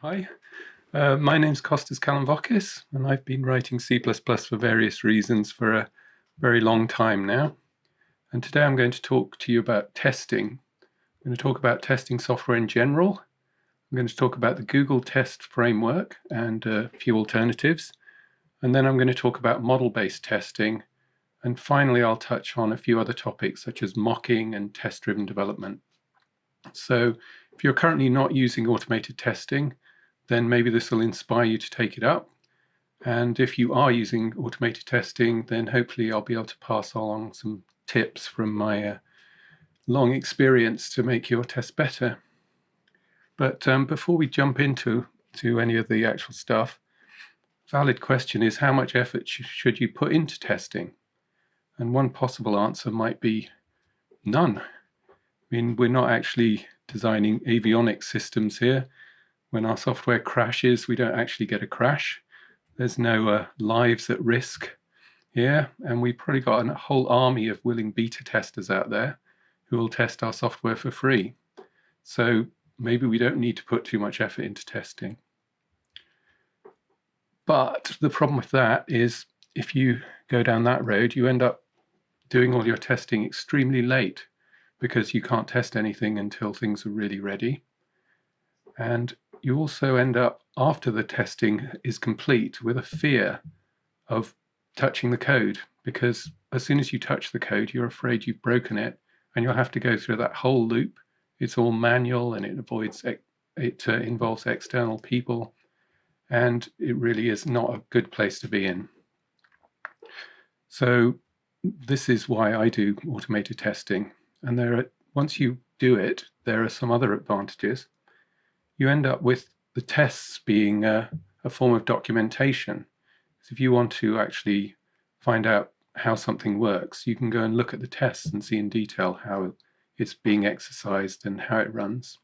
Hi, my name's Costas Calamvokis, and I've been writing C++ for various reasons for a very long time now. And today I'm going to talk to you about testing. I'm going to talk about testing software in general. I'm going to talk about the Google test framework and a few alternatives. And then I'm going to talk about model-based testing. And finally, I'll touch on a few other topics such as mocking and test-driven development. So if you're currently not using automated testing, then maybe this will inspire you to take it up. And if you are using automated testing, then hopefully I'll be able to pass along some tips from my long experience to make your test better. But before we jump into any of the actual stuff, valid question is how much effort should you put into testing? And one possible answer might be none. I mean, we're not actually designing avionics systems here. When our software crashes, we don't actually get a crash. There's no lives at risk here, and we've probably got a whole army of willing beta testers out there who will test our software for free. So maybe we don't need to put too much effort into testing. But the problem with that is if you go down that road, you end up doing all your testing extremely late because you can't test anything until things are really ready. And you also end up, after the testing is complete, with a fear of touching the code, because as soon as you touch the code, you're afraid you've broken it, and you'll have to go through that whole loop. It's all manual, and it involves external people, and it really is not a good place to be in. So this is why I do automated testing. And once you do it, there are some other advantages. You end up with the tests being a form of documentation. So if you want to actually find out how something works, you can go and look at the tests and see in detail how it's being exercised and how it runs.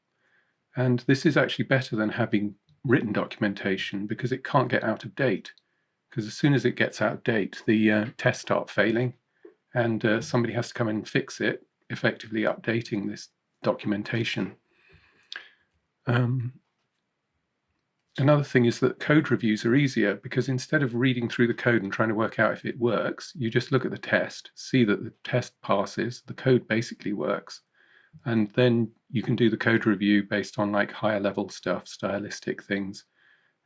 And this is actually better than having written documentation because it can't get out of date. Because as soon as it gets out of date, the tests start failing, and somebody has to come in and fix it, effectively updating this documentation. Another thing is that code reviews are easier because instead of reading through the code and trying to work out if it works, you just look at the test, see that the test passes, the code basically works, and then you can do the code review based on like higher level stuff, stylistic things,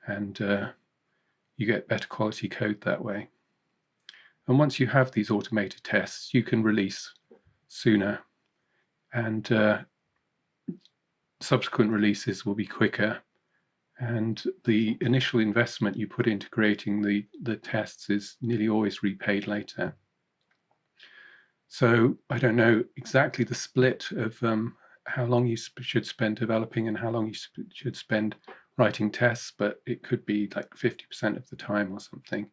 and you get better quality code that way. And once you have these automated tests, you can release sooner, and subsequent releases will be quicker. And the initial investment you put into creating the tests is nearly always repaid later. So I don't know exactly the split of how long you should spend developing and how long you should spend writing tests, but it could be like 50% of the time or something,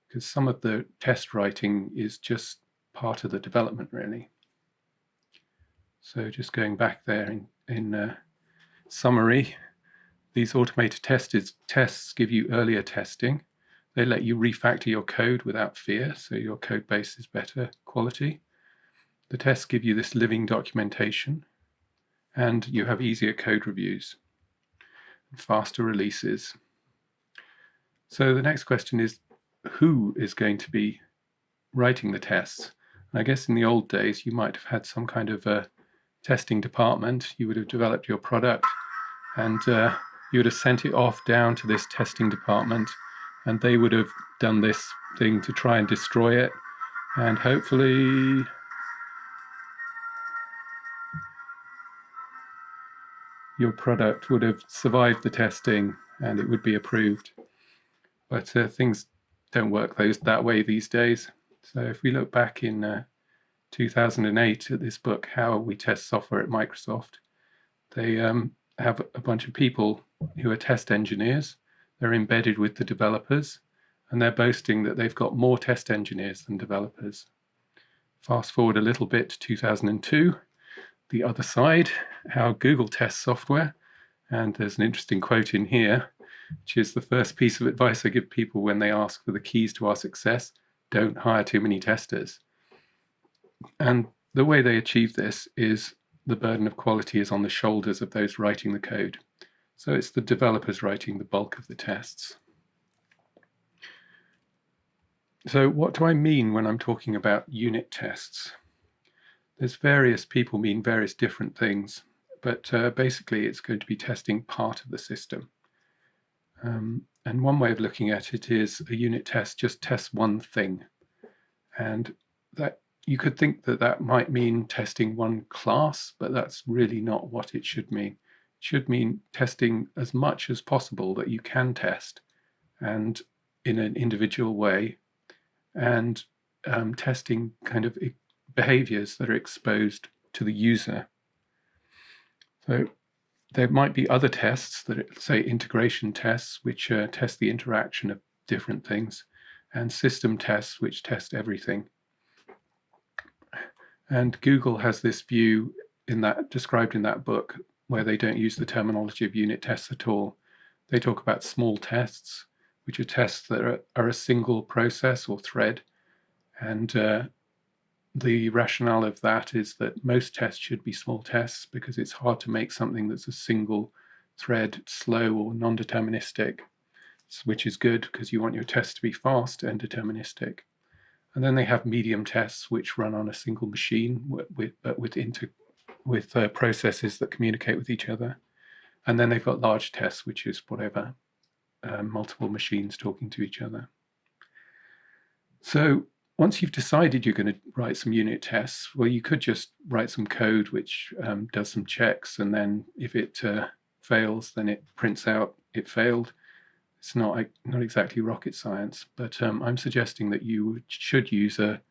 because some of the test writing is just part of the development, really. So just going back there in summary, these automated tests give you earlier testing. They let you refactor your code without fear, so your code base is better quality. The tests give you this living documentation, and you have easier code reviews, faster releases. So the next question is, who is going to be writing the tests? And I guess in the old days, you might have had some kind of a testing department. You would have developed your product, and you would have sent it off down to this testing department, and they would have done this thing to try and destroy it, and hopefully your product would have survived the testing and it would be approved. But things don't work that way these days. So if we look back in 2008 at this book, How We Test Software at Microsoft, they have a bunch of people who are test engineers. They're embedded with the developers, and they're boasting that they've got more test engineers than developers. Fast forward a little bit to 2002, the other side, how Google tests software. And there's an interesting quote in here, which is the first piece of advice I give people when they ask for the keys to our success: don't hire too many testers. And the way they achieve this is the burden of quality is on the shoulders of those writing the code. So it's the developers writing the bulk of the tests. So what do I mean when I'm talking about unit tests? There's various people mean various different things, but basically it's going to be testing part of the system. And one way of looking at it is a unit test just tests one thing. And that you could think that that might mean testing one class, but that's really not what it should mean. It should mean testing as much as possible that you can test, and in an individual way, and testing kind of behaviors that are exposed to the user. So there might be other tests that, say, integration tests, which test the interaction of different things, and system tests, which test everything. And Google has this view described in that book, where they don't use the terminology of unit tests at all. They talk about small tests, which are tests that are a single process or thread. And the rationale of that is that most tests should be small tests, because it's hard to make something that's a single thread slow or non-deterministic, which is good because you want your tests to be fast and deterministic. And then they have medium tests, which run on a single machine, but with processes that communicate with each other. And then they've got large tests, which is whatever, multiple machines talking to each other. So once you've decided you're going to write some unit tests, well, you could just write some code which does some checks, and then if it fails, then it prints out it failed. It's not exactly rocket science, but I'm suggesting that you should use a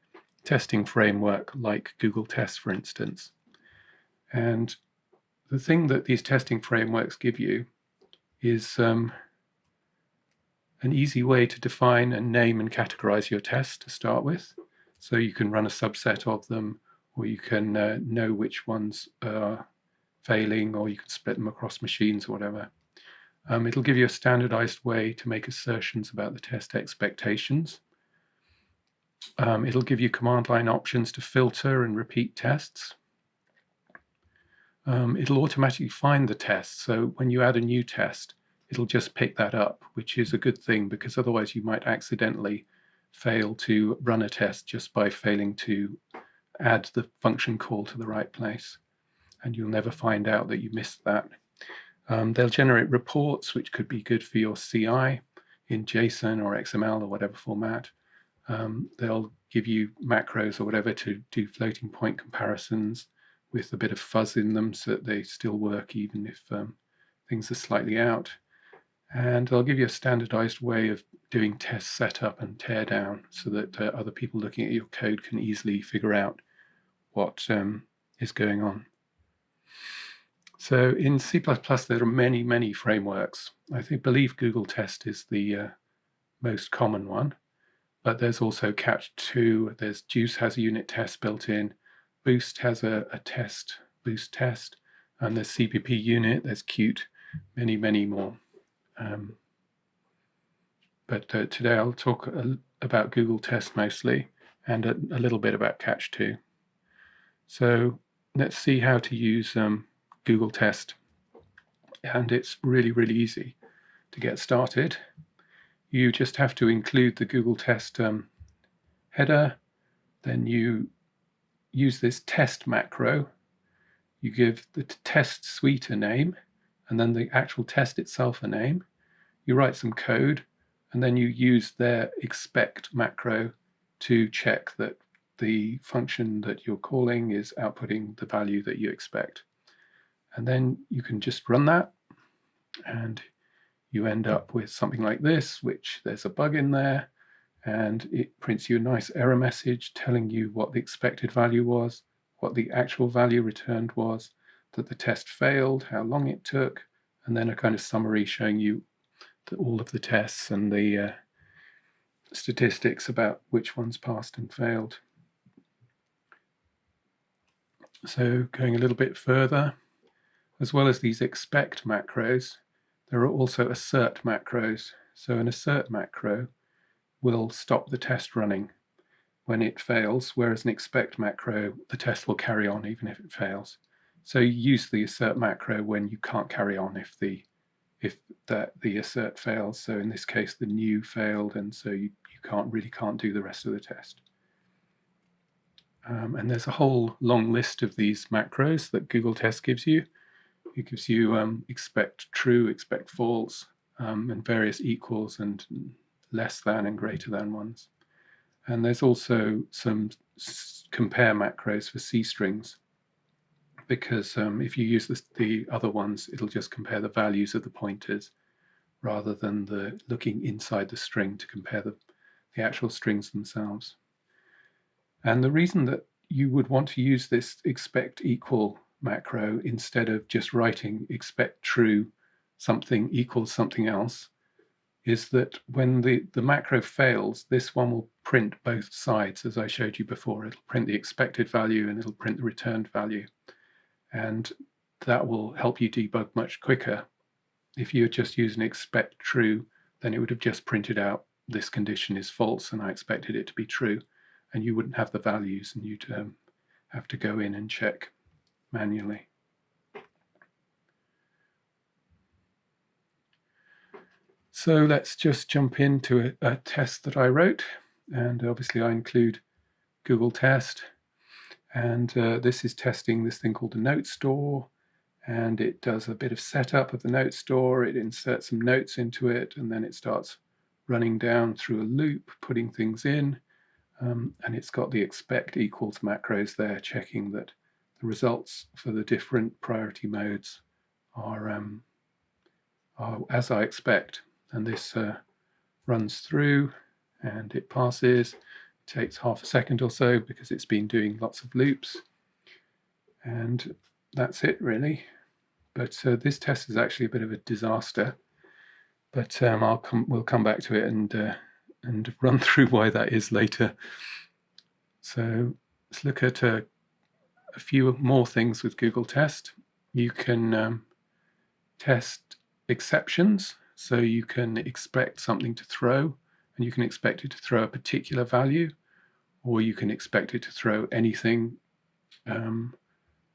testing framework like Google Tests, for instance. And the thing that these testing frameworks give you is an easy way to define and name and categorize your tests to start with. So you can run a subset of them, or you can know which ones are failing, or you can split them across machines or whatever. It'll give you a standardized way to make assertions about the test expectations. It'll give you command line options to filter and repeat tests. It'll automatically find the test. So when you add a new test, it'll just pick that up, which is a good thing, because otherwise you might accidentally fail to run a test just by failing to add the function call to the right place. And you'll never find out that you missed that. They'll generate reports, which could be good for your CI in JSON or XML or whatever format. They'll give you macros or whatever to do floating point comparisons with a bit of fuzz in them, so that they still work even if things are slightly out. And they'll give you a standardized way of doing test setup and teardown, so that other people looking at your code can easily figure out what is going on. So in C++, there are many, many frameworks. I believe Google Test is the most common one, but there's also Catch2, there's Juice has a unit test built in, Boost has a test, Boost test, and there's CPP unit, there's Qt, many, many more. But today I'll talk about Google Test mostly, and a little bit about Catch2. So let's see how to use Google Test. And it's really, really easy to get started. You just have to include the Google Test header. Then you use this test macro. You give the test suite a name, and then the actual test itself a name. You write some code, and then you use their expect macro to check that the function that you're calling is outputting the value that you expect. And then you can just run that, and you end up with something like this, which there's a bug in there, and it prints you a nice error message telling you what the expected value was, what the actual value returned was, that the test failed, how long it took, and then a kind of summary showing you all of the tests and the statistics about which ones passed and failed. So going a little bit further, as well as these expect macros, there are also assert macros. So an assert macro will stop the test running when it fails, whereas an expect macro, the test will carry on even if it fails. So you use the assert macro when you can't carry on if the if the assert fails. So in this case, the new failed, and so you really can't do the rest of the test. And there's a whole long list of these macros that Google Test gives you. It gives you expect true, expect false, and various equals and less than and greater than ones. And there's also some compare macros for C strings, because if you use the other ones, it'll just compare the values of the pointers rather than looking inside the string to compare the actual strings themselves. And the reason that you would want to use this expect equal macro instead of just writing expect true something equals something else is that when the macro fails, this one will print both sides, as I showed you before. It'll print the expected value and it'll print the returned value. And that will help you debug much quicker. If you're just using expect true, then it would have just printed out this condition is false and I expected it to be true, and you wouldn't have the values, and you'd have to go in and check manually. So let's just jump into a test that I wrote, and obviously I include Google Test, and this is testing this thing called a note store, and it does a bit of setup of the note store. It inserts some notes into it, and then it starts running down through a loop, putting things in, and it's got the expect equals macros there, checking that the results for the different priority modes are as I expect. And this runs through and it passes. It takes half a second or so because it's been doing lots of loops, and that's it really. But this test is actually a bit of a disaster, but we'll come back to it and run through why that is later. So let's look at a few more things with Google Test. You can test exceptions, so you can expect something to throw, and you can expect it to throw a particular value, or you can expect it to throw anything,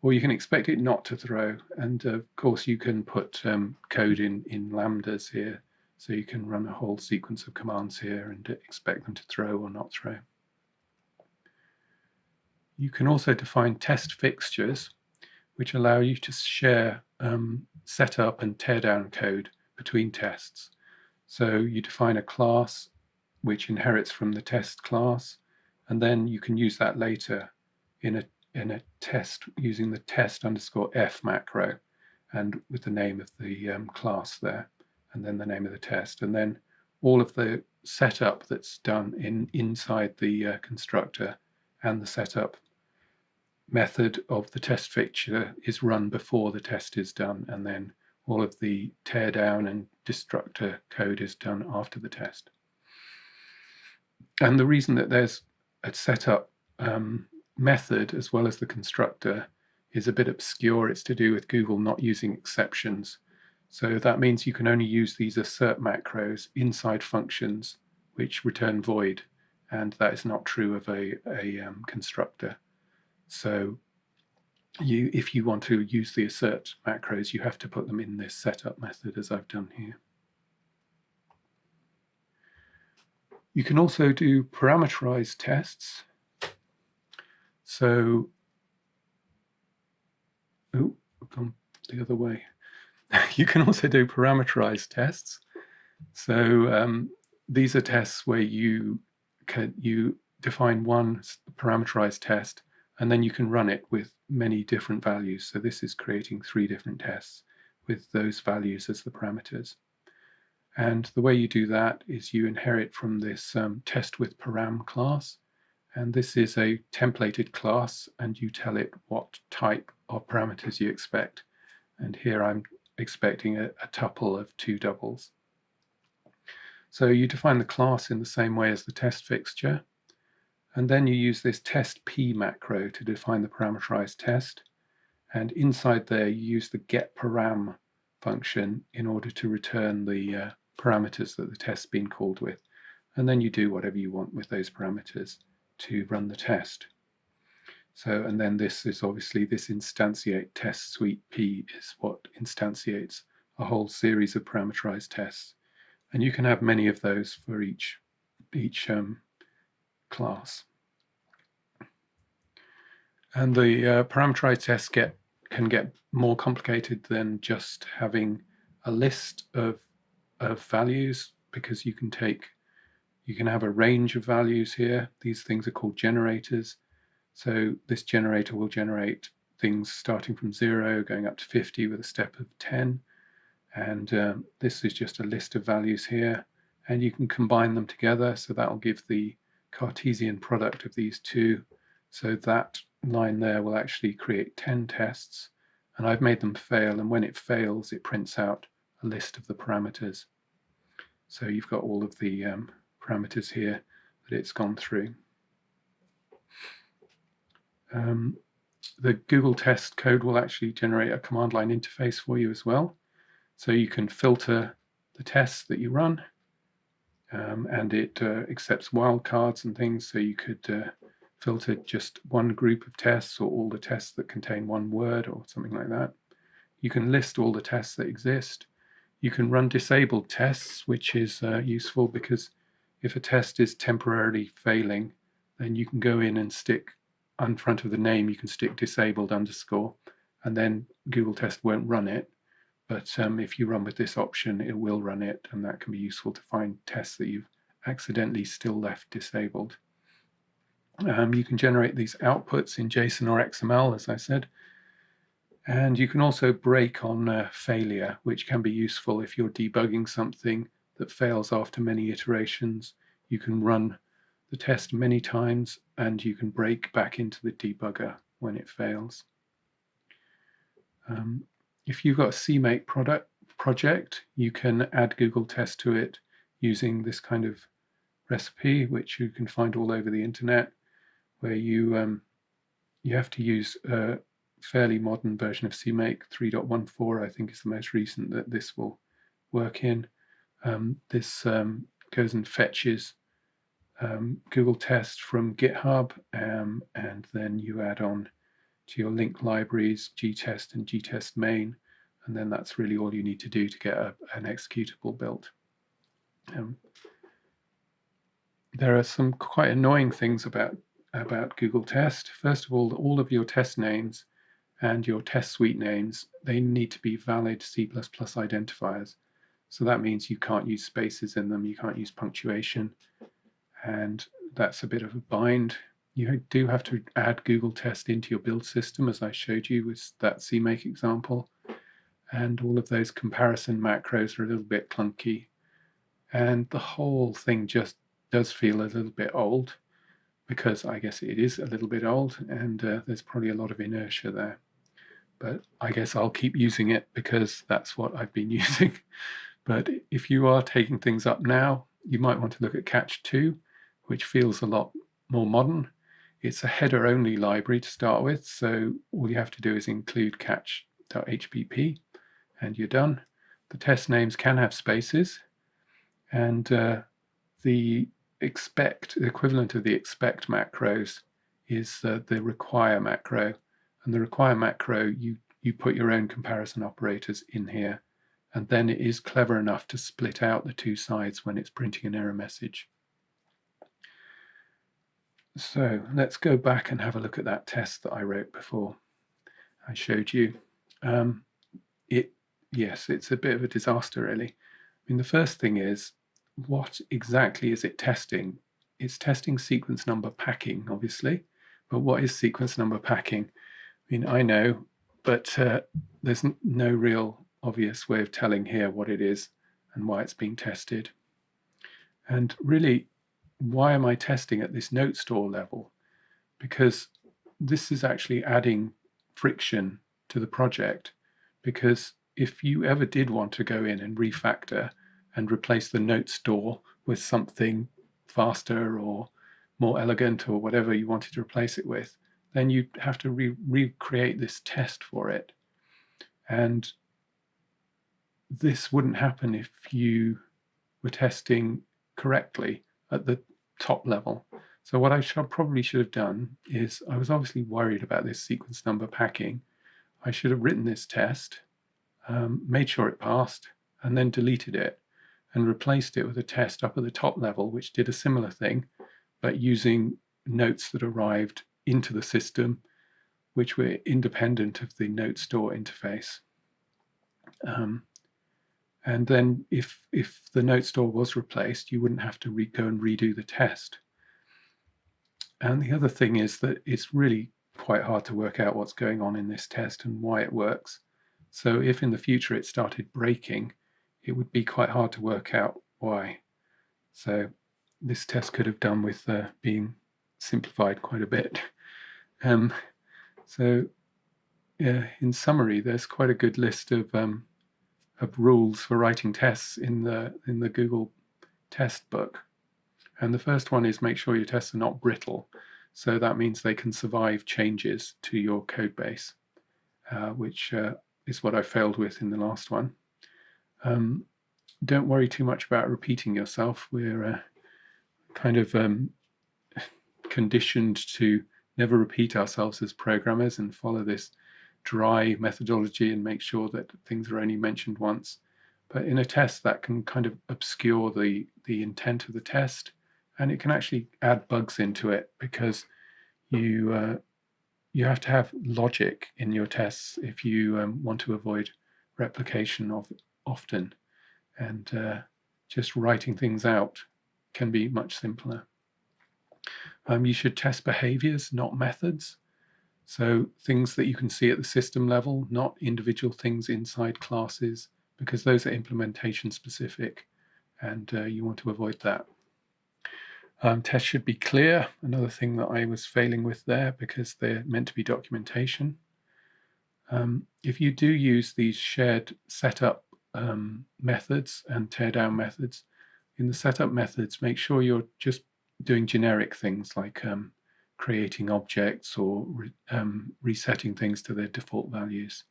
or you can expect it not to throw. And of course you can put code in lambdas here, so you can run a whole sequence of commands here and expect them to throw or not throw. You can also define test fixtures, which allow you to share setup and teardown code between tests. So you define a class which inherits from the test class, and then you can use that later in a test using the test_f macro, and with the name of the class there, and then the name of the test, and then all of the setup that's done inside the constructor and the setup method of the test fixture is run before the test is done, and then all of the teardown and destructor code is done after the test. And the reason that there's a setup method as well as the constructor is a bit obscure. It's to do with Google not using exceptions. So that means you can only use these assert macros inside functions which return void, and that is not true of a constructor. So if you want to use the assert macros, you have to put them in this setup method, as I've done here. You can also do parameterized tests. So, oh, I've gone the other way. You can also do parameterized tests. So these are tests where you define one parameterized test, and then you can run it with many different values. So this is creating 3 different tests with those values as the parameters. And the way you do that is you inherit from this test with param class. And this is a templated class, and you tell it what type of parameters you expect. And here I'm expecting a tuple of 2 doubles. So you define the class in the same way as the test fixture. And then you use this test p macro to define the parameterized test. And inside there, you use the getParam function in order to return the parameters that the test's been called with. And then you do whatever you want with those parameters to run the test. So, and then this is obviously this instantiate test suite p is what instantiates a whole series of parameterized tests. And you can have many of those for each class. And the parameterized tests can get more complicated than just having a list of values, because you can have a range of values here. These things are called generators. So this generator will generate things starting from 0 going up to 50 with a step of 10. And this is just a list of values here. And you can combine them together. So that will give the Cartesian product of these two. So that line there will actually create 10 tests. And I've made them fail. And when it fails, it prints out a list of the parameters. So you've got all of the parameters here that it's gone through. The Google test code will actually generate a command line interface for you as well. So you can filter the tests that you run, and it accepts wildcards and things. So you could filter just one group of tests or all the tests that contain one word or something like that. You can list all the tests that exist. You can run disabled tests, which is useful because if a test is temporarily failing, then you can go in and stick on front of the name, you can stick disabled underscore, and then Google test won't run it. But if you run with this option, it will run it, and that can be useful to find tests that you've accidentally still left disabled. You can generate these outputs in JSON or XML, as I said. And you can also break on failure, which can be useful if you're debugging something that fails after many iterations. You can run the test many times, and you can break back into the debugger when it fails. If you've got a CMake project, you can add Google test to it using this kind of recipe, which you can find all over the internet, where you have to use a fairly modern version of CMake. 3.14, I think, is the most recent that this will work in. This goes and fetches Google test from GitHub, and then you add on to your link libraries gtest and gtest main, and then that's really all you need to do to get an executable built. There are some quite annoying things about Google test. First of all of your test names and your test suite names, they need to be valid C++ identifiers. So that means you can't use spaces in them, you can't use punctuation, and that's a bit of a bind. You do have to add Google test into your build system, as I showed you with that CMake example. And all of those comparison macros are a little bit clunky. And the whole thing just does feel a little bit old, because I guess it is a little bit old, and there's probably a lot of inertia there. But I guess I'll keep using it because that's what I've been using. But if you are taking things up now, you might want to look at Catch 2, which feels a lot more modern. It's a header-only library to start with, so all you have to do is include catch.hpp, and you're done. The test names can have spaces, and the equivalent of the expect macros is the require macro. And the require macro, you put your own comparison operators in here, and then it is clever enough to split out the two sides when it's printing an error message. So let's go back and have a look at that test that I wrote before I showed you. Yes, it's a bit of a disaster, really. I mean, the first thing is, what exactly is it testing? It's testing sequence number packing, obviously, but what is sequence number packing? I mean, I know, but there's no real obvious way of telling here what it is and why it's being tested. And really, why am I testing at this note store level? Because this is actually adding friction to the project, because if you ever did want to go in and refactor and replace the note store with something faster or more elegant or whatever you wanted to replace it with, then you'd have to recreate this test for it. And this wouldn't happen if you were testing correctly at the top level. So what I probably should have done is, I was obviously worried about this sequence number packing. I should have written this test made sure it passed, and then deleted it and replaced it with a test up at the top level, which did a similar thing, but using notes that arrived into the system, which were independent of the note store interface. And then if the note store was replaced, you wouldn't have to go and redo the test. And the other thing is that it's really quite hard to work out what's going on in this test and why it works. So if in the future it started breaking, it would be quite hard to work out why. So this test could have done with being simplified quite a bit. So in summary, there's quite a good list of rules for writing tests in the Google test book. And the first one is make sure your tests are not brittle. So that means they can survive changes to your code base, which is what I failed with in the last one. Don't worry too much about repeating yourself. We're kind of conditioned to never repeat ourselves as programmers and follow this dry methodology and make sure that things are only mentioned once. But in a test, that can kind of obscure the intent of the test, and it can actually add bugs into it because you have to have logic in your tests if you want to avoid replication of often. And just writing things out can be much simpler. You should test behaviors, not methods. So things that you can see at the system level, not individual things inside classes, because those are implementation specific, and you want to avoid that. Tests should be clear, another thing that I was failing with there because they're meant to be documentation. If you do use these shared setup methods and teardown methods, in the setup methods, make sure you're just doing generic things like creating objects or resetting things to their default values.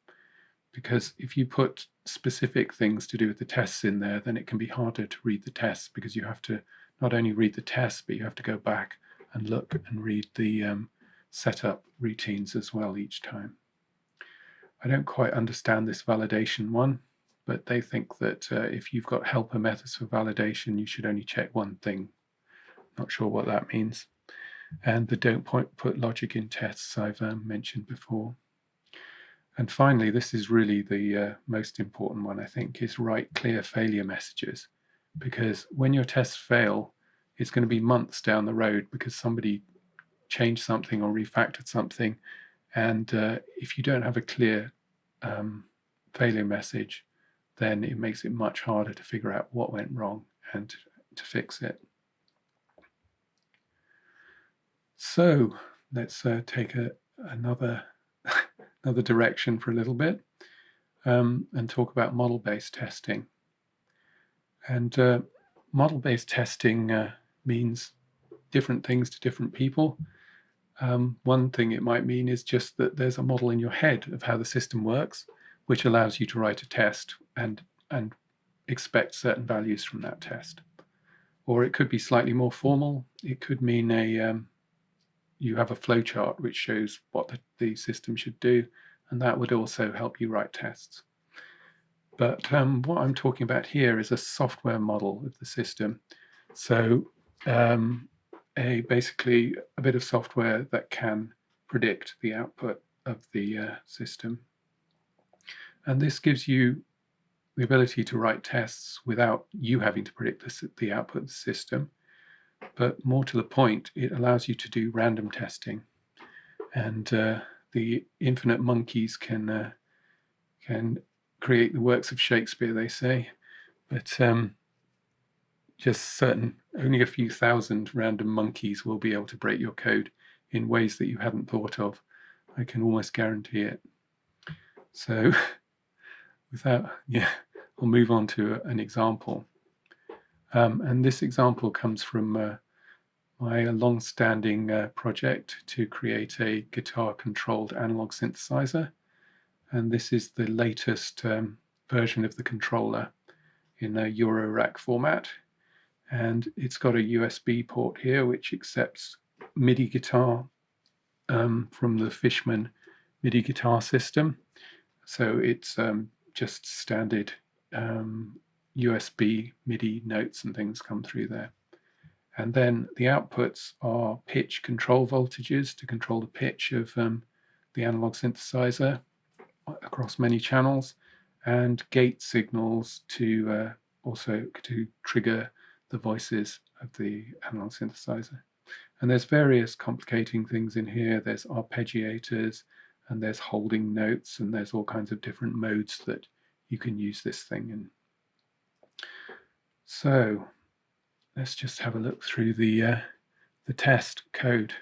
Because if you put specific things to do with the tests in there, then it can be harder to read the tests because you have to not only read the tests, but you have to go back and look and read the setup routines as well each time. I don't quite understand this validation one, but they think that if you've got helper methods for validation, you should only check one thing. Not sure what that means. And the don't put logic in tests I've mentioned before. And finally, this is really the most important one, I think, is write clear failure messages. Because when your tests fail, it's going to be months down the road because somebody changed something or refactored something. And if you don't have a clear failure message, then it makes it much harder to figure out what went wrong and to fix it. So let's take another direction for a little bit and talk about model-based testing. And model-based testing means different things to different people. One thing it might mean is just that there's a model in your head of how the system works, which allows you to write a test and expect certain values from that test. Or it could be slightly more formal. It could mean you have a flowchart which shows what the system should do, and that would also help you write tests. But what I'm talking about here is a software model of the system. So basically a bit of software that can predict the output of the system. And this gives you the ability to write tests without you having to predict the output of the system. But more to the point, it allows you to do random testing. And the infinite monkeys can create the works of Shakespeare, they say. But just only a few thousand random monkeys will be able to break your code in ways that you hadn't thought of. I can almost guarantee it. So I'll move on to an example. And this example comes from my long-standing project to create a guitar-controlled analog synthesizer. And this is the latest version of the controller in a Euro-rack format. And it's got a USB port here which accepts MIDI guitar from the Fishman MIDI guitar system. So it's just standard USB MIDI notes and things come through there. And then the outputs are pitch control voltages to control the pitch of the analog synthesizer across many channels, and gate signals to also to trigger the voices of the analog synthesizer. And there's various complicating things in here. There's arpeggiators, and there's holding notes, and there's all kinds of different modes that you can use this thing in. So let's just have a look through the test code.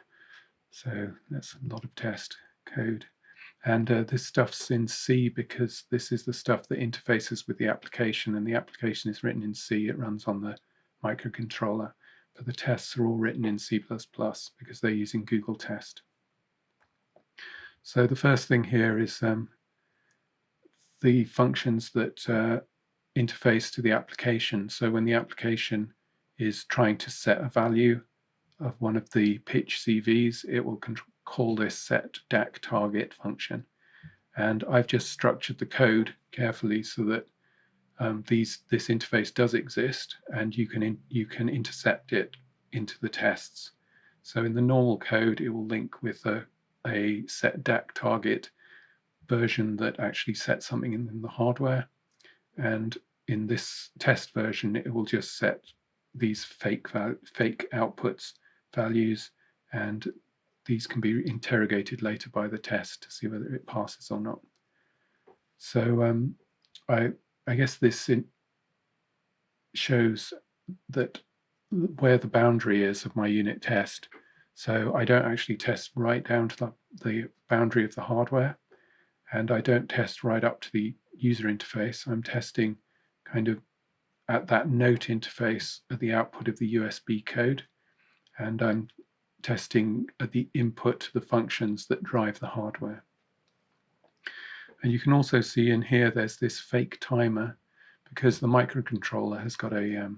So that's a lot of test code. And this stuff's in C because this is the stuff that interfaces with the application, and the application is written in C. It runs on the microcontroller. But the tests are all written in C++ because they're using Google Test. So the first thing here is the functions that interface to the application. So when the application is trying to set a value of one of the pitch CVs, it will call this set DAC target function. And I've just structured the code carefully so that this interface does exist, and you can intercept it into the tests. So in the normal code, it will link with a set DAC target version that actually sets something in the hardware. And in this test version, it will just set these fake outputs values, and these can be interrogated later by the test to see whether it passes or not. So I guess this shows that where the boundary is of my unit test. So I don't actually test right down to the boundary of the hardware, and I don't test right up to the user interface. I'm testing kind of at that note interface at the output of the USB code, and I'm testing at the input to the functions that drive the hardware. And you can also see in here there's this fake timer, because the microcontroller has got a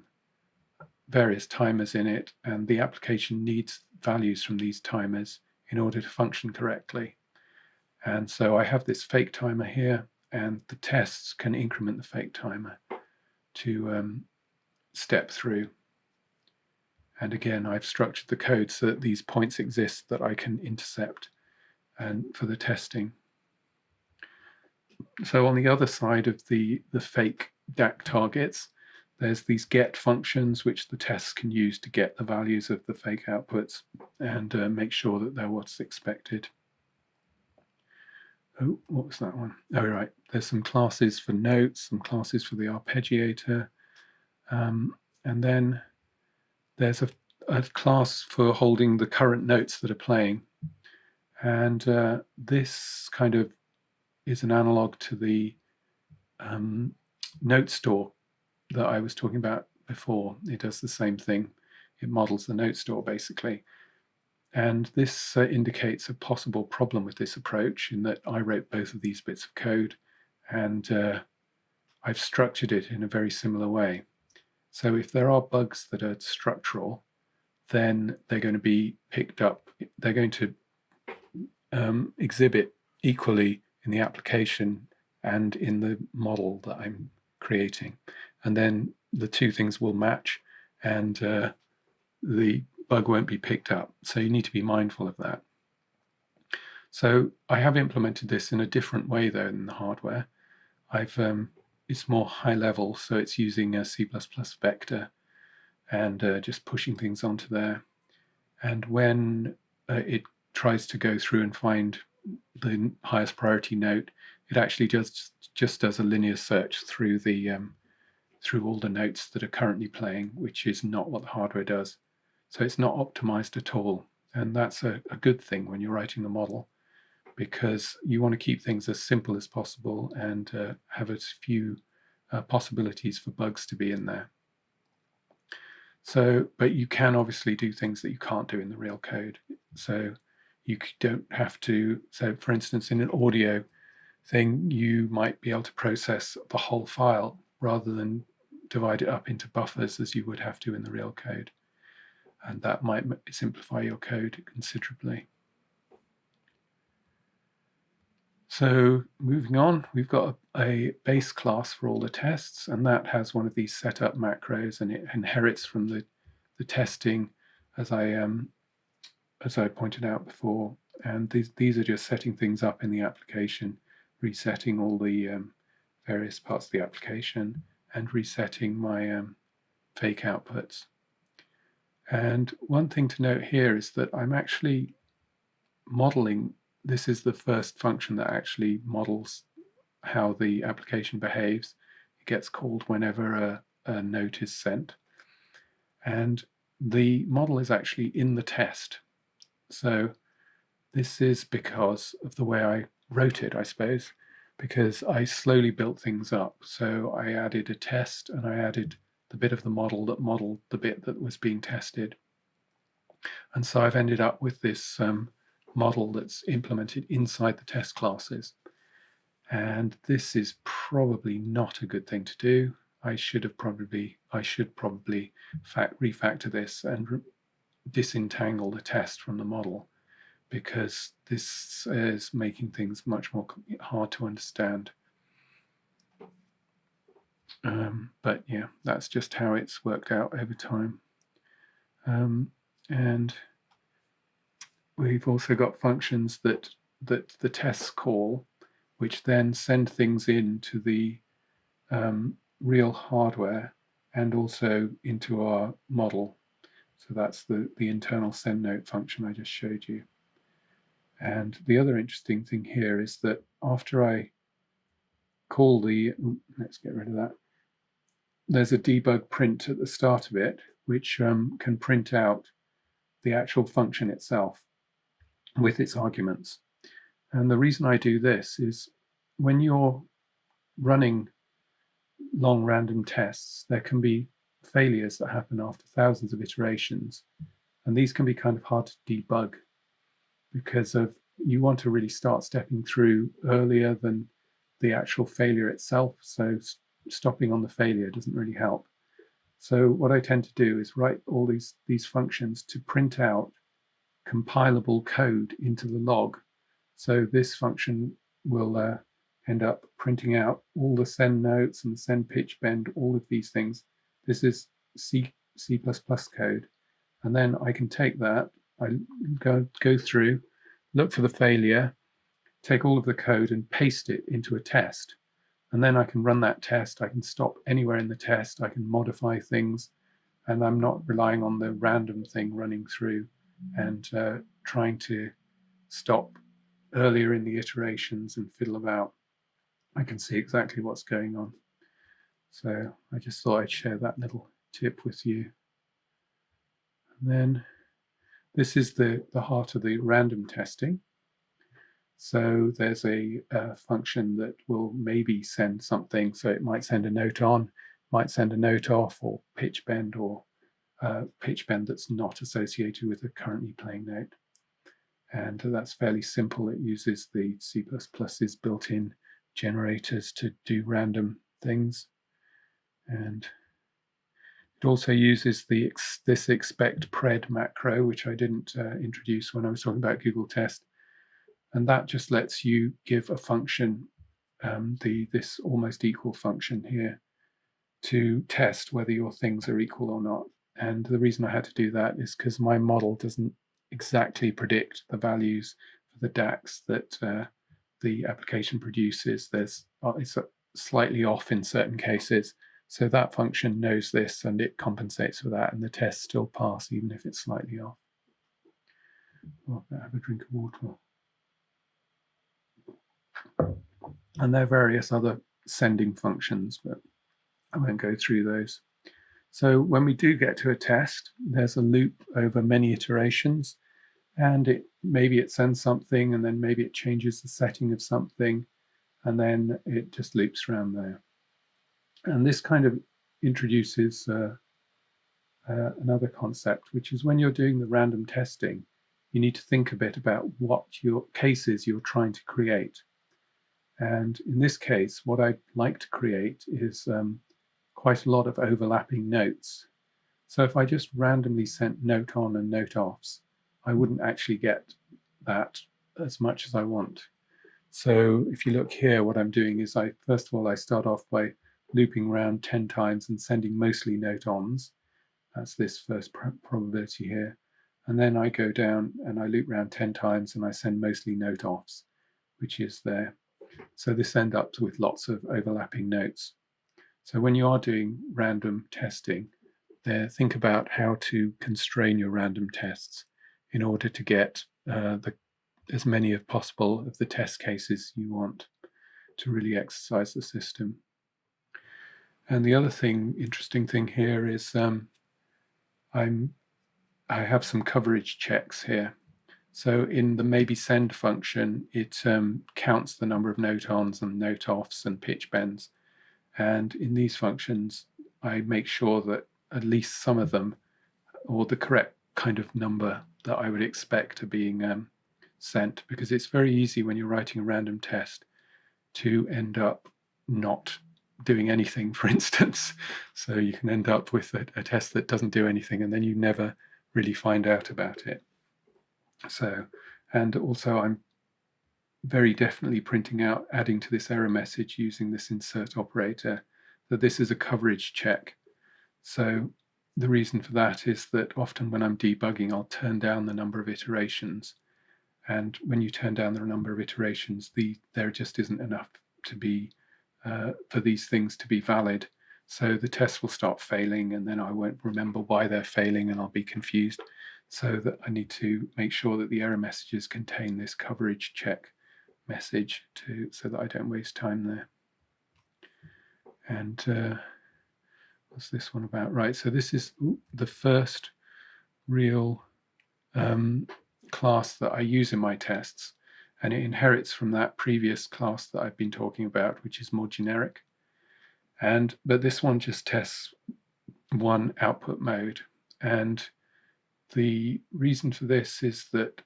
various timers in it, and the application needs values from these timers in order to function correctly. And so I have this fake timer here, and the tests can increment the fake timer to step through. And again, I've structured the code so that these points exist that I can intercept and for the testing. So on the other side of the fake DAC targets, there's these get functions which the tests can use to get the values of the fake outputs and make sure that they're what's expected. Oh, what was that one? Oh, right. There's some classes for notes, some classes for the arpeggiator, and then there's a class for holding the current notes that are playing. And this kind of is an analog to the note store that I was talking about before. It does the same thing. It models the note store, basically. And this indicates a possible problem with this approach, in that I wrote both of these bits of code, and I've structured it in a very similar way. So if there are bugs that are structural, then they're going to be picked up. They're going to exhibit equally in the application and in the model that I'm creating. And then the two things will match, and the bug won't be picked up. So you need to be mindful of that. So I have implemented this in a different way though than the hardware. It's more high level, so it's using a C++ vector and just pushing things onto there. And when it tries to go through and find the highest priority note, it actually just does a linear search through through all the notes that are currently playing, which is not what the hardware does. So it's not optimized at all. And that's a good thing when you're writing the model, because you want to keep things as simple as possible and have as few possibilities for bugs to be in there. So, but you can obviously do things that you can't do in the real code. So you don't have to, so for instance, in an audio thing, you might be able to process the whole file rather than divide it up into buffers as you would have to in the real code. And that might simplify your code considerably. So moving on, we've got a base class for all the tests, and that has one of these setup macros, and it inherits from the testing, as I pointed out before. And these are just setting things up in the application, resetting all the various parts of the application, and resetting my fake outputs. And one thing to note here is that I'm actually modeling. This is the first function that actually models how the application behaves. It gets called whenever a note is sent. And the model is actually in the test. So this is because of the way I wrote it, I suppose, because I slowly built things up. So I added a test, and I added the bit of the model that modeled the bit that was being tested. And so I've ended up with this model that's implemented inside the test classes. And this is probably not a good thing to do. I should probably refactor this and disentangle the test from the model, because this is making things much more hard to understand. But yeah, that's just how it's worked out over time. And we've also got functions that the tests call, which then send things into the real hardware and also into our model. So that's the internal send note function I just showed you. And the other interesting thing here is that after I call let's get rid of that, there's a debug print at the start of it, which can print out the actual function itself with its arguments. And the reason I do this is when you're running long random tests, there can be failures that happen after thousands of iterations. And these can be kind of hard to debug because you want to really start stepping through earlier than the actual failure itself. So stopping on the failure doesn't really help. So what I tend to do is write all these functions to print out compilable code into the log. So this function will end up printing out all the send notes and send pitch bend, all of these things. This is C++ code. And then I can take that, I go through, look for the failure, take all of the code and paste it into a test. And then I can run that test. I can stop anywhere in the test. I can modify things. And I'm not relying on the random thing running through and trying to stop earlier in the iterations and fiddle about. I can see exactly what's going on. So I just thought I'd share that little tip with you. And then this is the heart of the random testing. So there's a function that will maybe send something. So it might send a note on, might send a note off, or pitch bend, or pitch bend that's not associated with the currently playing note. And that's fairly simple. It uses the C++'s built-in generators to do random things. And it also uses this expect pred macro, which I didn't introduce when I was talking about Google Test. And that just lets you give a function, this almost equal function here, to test whether your things are equal or not. And the reason I had to do that is because my model doesn't exactly predict the values for the DAX that the application produces. It's slightly off in certain cases. So that function knows this and it compensates for that, and the tests still pass even if it's slightly off. I'll have a drink of water. And there are various other sending functions, but I won't go through those. So when we do get to a test, there's a loop over many iterations, and maybe it sends something, and then maybe it changes the setting of something, and then it just loops around there. And this kind of introduces another concept, which is when you're doing the random testing, you need to think a bit about what your cases you're trying to create. And in this case, what I'd like to create is quite a lot of overlapping notes. So if I just randomly sent note on and note offs, I wouldn't actually get that as much as I want. So if you look here, what I'm doing is first of all, I start off by looping around 10 times and sending mostly note-ons. That's this first probability here. And then I go down and I loop around 10 times and I send mostly note-offs, which is there. So this ends up with lots of overlapping notes. So when you are doing random testing, think about how to constrain your random tests in order to get as many as possible of the test cases you want to really exercise the system. And the other interesting thing here is I have some coverage checks here. So in the maybe send function, it counts the number of note-ons and note-offs and pitch bends. And in these functions, I make sure that at least some of them, or the correct kind of number that I would expect are being sent, because it's very easy when you're writing a random test to end up not doing anything, for instance. So you can end up with a test that doesn't do anything, and then you never really find out about it. So, and also I'm very definitely printing out, adding to this error message using this insert operator, that this is a coverage check. So the reason for that is that often when I'm debugging, I'll turn down the number of iterations. And when you turn down the number of iterations, there just isn't enough to be for these things to be valid. So the test will start failing, and then I won't remember why they're failing, and I'll be confused. So that I need to make sure that the error messages contain this coverage check message so that I don't waste time there. And what's this one about? Right, so this is the first real class that I use in my tests, and it inherits from that previous class that I've been talking about, which is more generic. But this one just tests one output mode, and the reason for this is that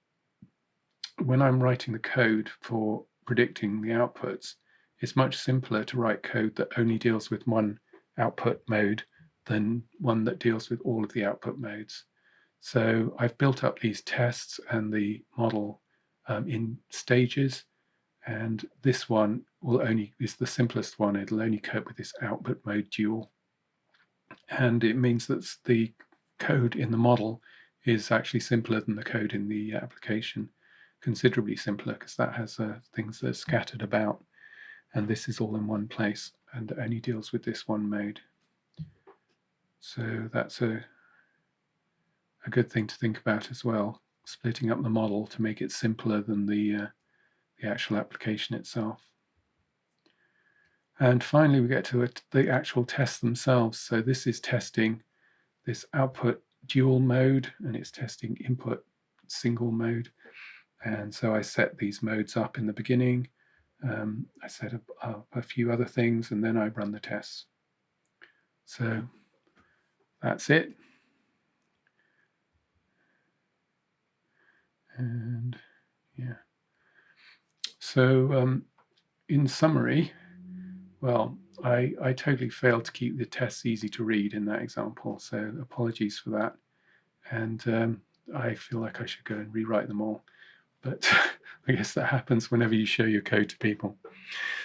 when I'm writing the code for predicting the outputs, it's much simpler to write code that only deals with one output mode than one that deals with all of the output modes. So I've built up these tests and the model in stages, and this one is the simplest one. It'll only cope with this output mode dual, and it means that the code in the model is actually simpler than the code in the application, considerably simpler, because that has things that are scattered about, and this is all in one place and only deals with this one mode. So that's a good thing to think about as well, splitting up the model to make it simpler than the actual application itself. And finally, we get to the actual tests themselves. So this is testing this output dual mode, and it's testing input single mode. And so I set these modes up in the beginning. I set up a few other things, and then I run the tests. So that's it. And yeah. So in summary, well, I totally failed to keep the tests easy to read in that example, so apologies for that. And I feel like I should go and rewrite them all. But I guess that happens whenever you show your code to people.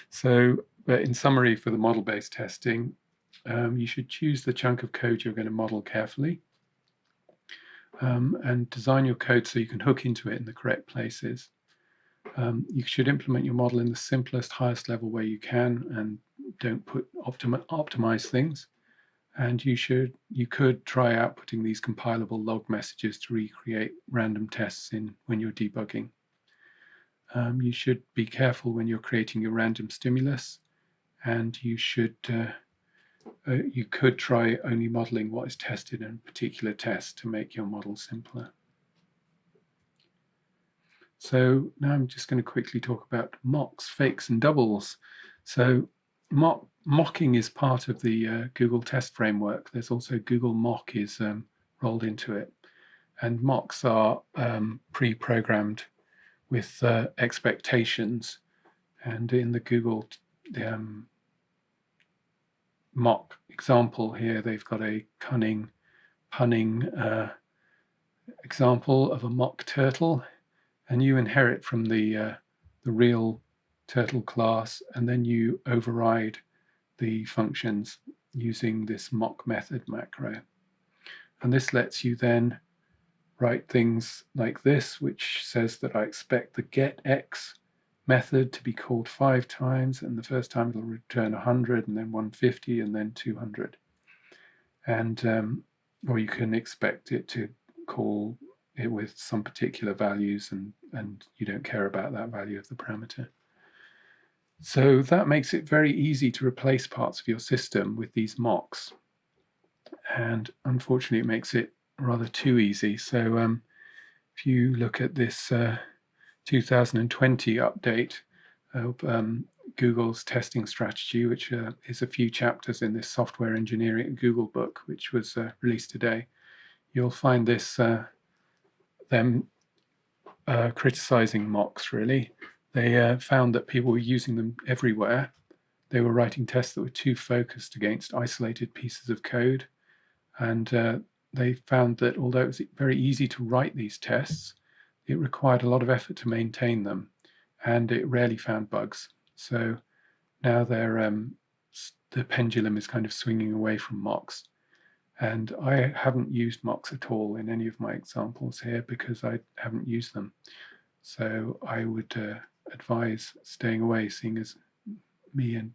So, but in summary, for the model-based testing, you should choose the chunk of code you're going to model carefully, and design your code so you can hook into it in the correct places. You should implement your model in the simplest, highest level way you can, and don't optimize things. And you could try outputting these compilable log messages to recreate random tests when you're debugging. You should be careful when you're creating your random stimulus, and you could try only modeling what is tested in a particular test to make your model simpler. So now I'm just going to quickly talk about mocks, fakes, and doubles. So mocking is part of the Google test framework. There's also Google Mock is rolled into it. And mocks are pre-programmed with expectations. And in the Google mock example here, they've got a punning example of a mock turtle. And you inherit from the real turtle class, and then you override the functions using this mock method macro. And this lets you then write things like this, which says that I expect the getX method to be called 5 times, and the first time it'll return 100, and then 150, and then 200. And or you can expect it to call it with some particular values, and you don't care about that value of the parameter. So that makes it very easy to replace parts of your system with these mocks. And unfortunately, it makes it rather too easy. So if you look at this 2020 update of Google's testing strategy, which is a few chapters in this software engineering Google book, which was released today, you'll find this them criticizing mocks, really. They found that people were using them everywhere. They were writing tests that were too focused against isolated pieces of code. And they found that although it was very easy to write these tests, it required a lot of effort to maintain them, and it rarely found bugs. So now the pendulum is kind of swinging away from mocks. And I haven't used mocks at all in any of my examples here because I haven't used them. So I would advise staying away, seeing as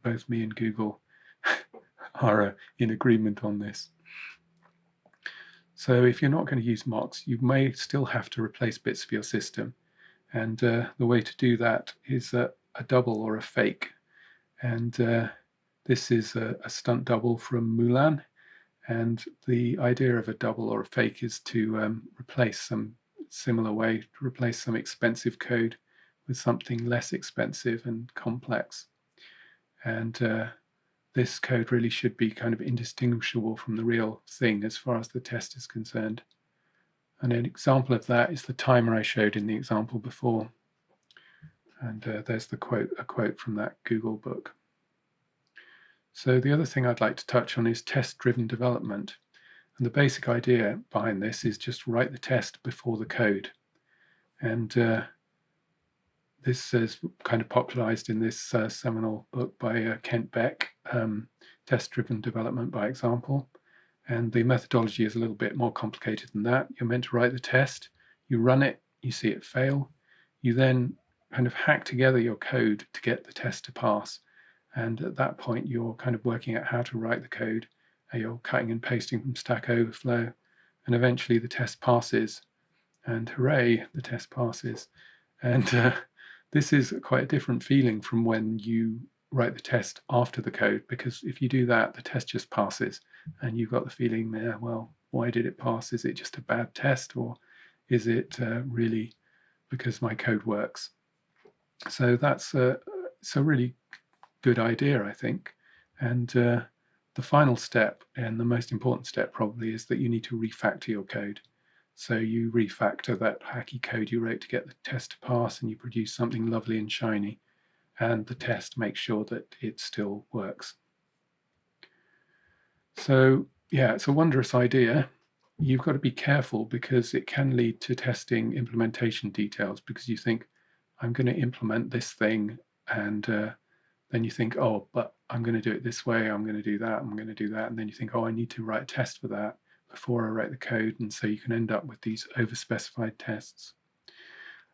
both me and Google are in agreement on this. So if you're not going to use mocks, you may still have to replace bits of your system. And the way to do that is a double or a fake. And this is a stunt double from Mulan. And the idea of a double or a fake is to replace some similar way, to replace some expensive code with something less expensive and complex. And this code really should be kind of indistinguishable from the real thing as far as the test is concerned. And an example of that is the timer I showed in the example before. And there's a quote from that Google book. So the other thing I'd like to touch on is test-driven development. And the basic idea behind this is just write the test before the code. And this is kind of popularized in this seminal book by Kent Beck, Test-Driven Development by Example. And the methodology is a little bit more complicated than that. You're meant to write the test, you run it, you see it fail, you then kind of hack together your code to get the test to pass. And at that point, you're kind of working out how to write the code. You're cutting and pasting from Stack Overflow, and eventually the test passes. And hooray, the test passes. And this is quite a different feeling from when you write the test after the code, because if you do that, the test just passes, and you've got the feeling there, well, why did it pass? Is it just a bad test, or is it really because my code works? So that's it's a really good idea, I think. And the final step, and the most important step probably, is that you need to refactor your code. So you refactor that hacky code you wrote to get the test to pass, and you produce something lovely and shiny, and the test makes sure that it still works. So yeah, it's a wondrous idea. You've got to be careful because it can lead to testing implementation details, because you think, I'm going to implement this thing, and then you think, oh, but I'm going to do it this way, I'm going to do that, I'm going to do that. And then you think, oh, I need to write a test for that before I write the code. And so you can end up with these overspecified tests.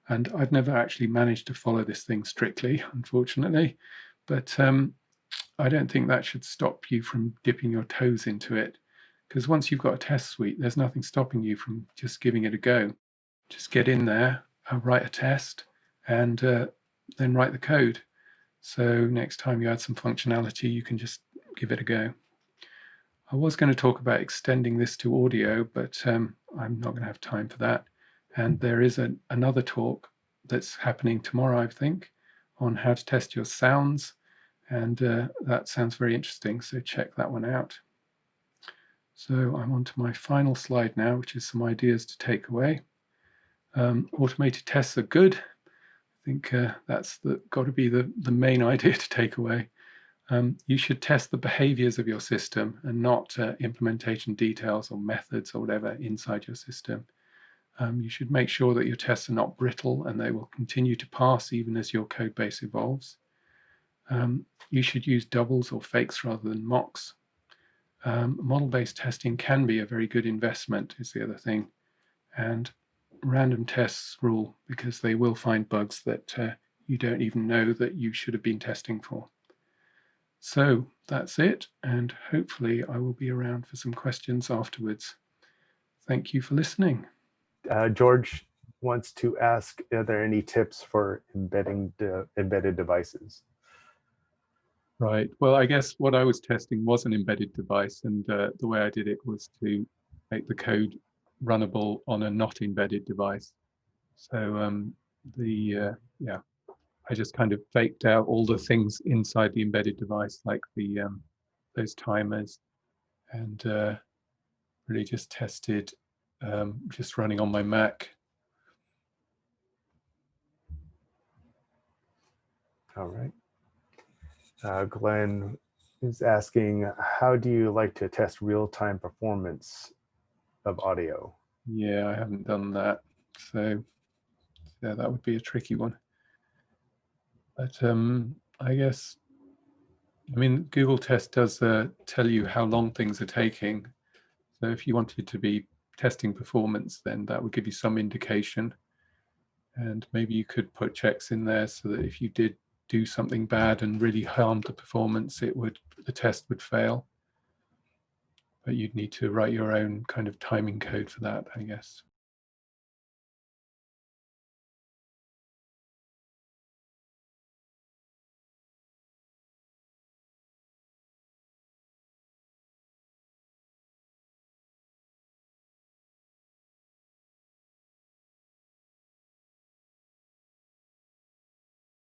And I've never actually managed to follow this thing strictly, unfortunately. But I don't think that should stop you from dipping your toes into it. Because once you've got a test suite, there's nothing stopping you from just giving it a go. Just get in there, write a test, and then write the code. So next time you add some functionality, you can just give it a go. I was going to talk about extending this to audio, but I'm not going to have time for that. And there is another talk that's happening tomorrow, I think, on how to test your sounds. And that sounds very interesting, so check that one out. So I'm on to my final slide now, which is some ideas to take away. Automated tests are good. I think that's got to be the main idea to take away. You should test the behaviors of your system and not implementation details or methods or whatever inside your system. You should make sure that your tests are not brittle and they will continue to pass even as your code base evolves. You should use doubles or fakes rather than mocks. Model-based testing can be a very good investment, is the other thing. And random tests rule, because they will find bugs that you don't even know that you should have been testing for. So that's it, and hopefully I will be around for some questions afterwards. Thank you for listening. George wants to ask, are there any tips for embedded devices? Right. Well, I guess what I was testing was an embedded device, and the way I did it was to make the code runnable on a not embedded device. So yeah, I just kind of faked out all the things inside the embedded device, like the those timers, and really just tested just running on my Mac. All right. Glenn is asking, how do you like to test real-time performance of audio? Yeah, I haven't done that, so yeah, that would be a tricky one. But I guess, I mean, Google Test does tell you how long things are taking. So if you wanted to be testing performance, then that would give you some indication. And maybe you could put checks in there so that if you did do something bad and really harmed the performance, the test would fail. But you'd need to write your own kind of timing code for that, I guess.